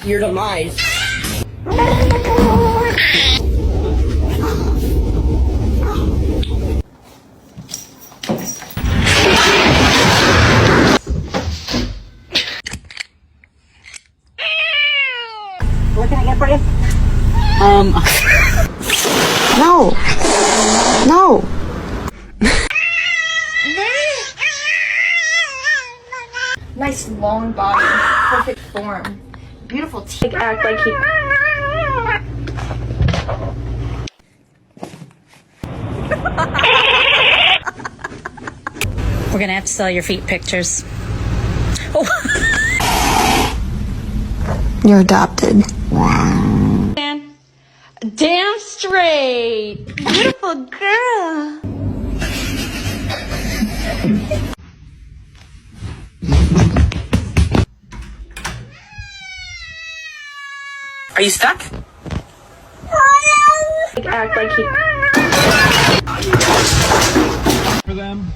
Your demise. What can I get for you? No. No. Nice long body, perfect form, beautiful teeth. Act like he. We're gonna have to sell your feet pictures. You're adopted. Damn straight. Beautiful girl. Are you stuck? Act like he. For them.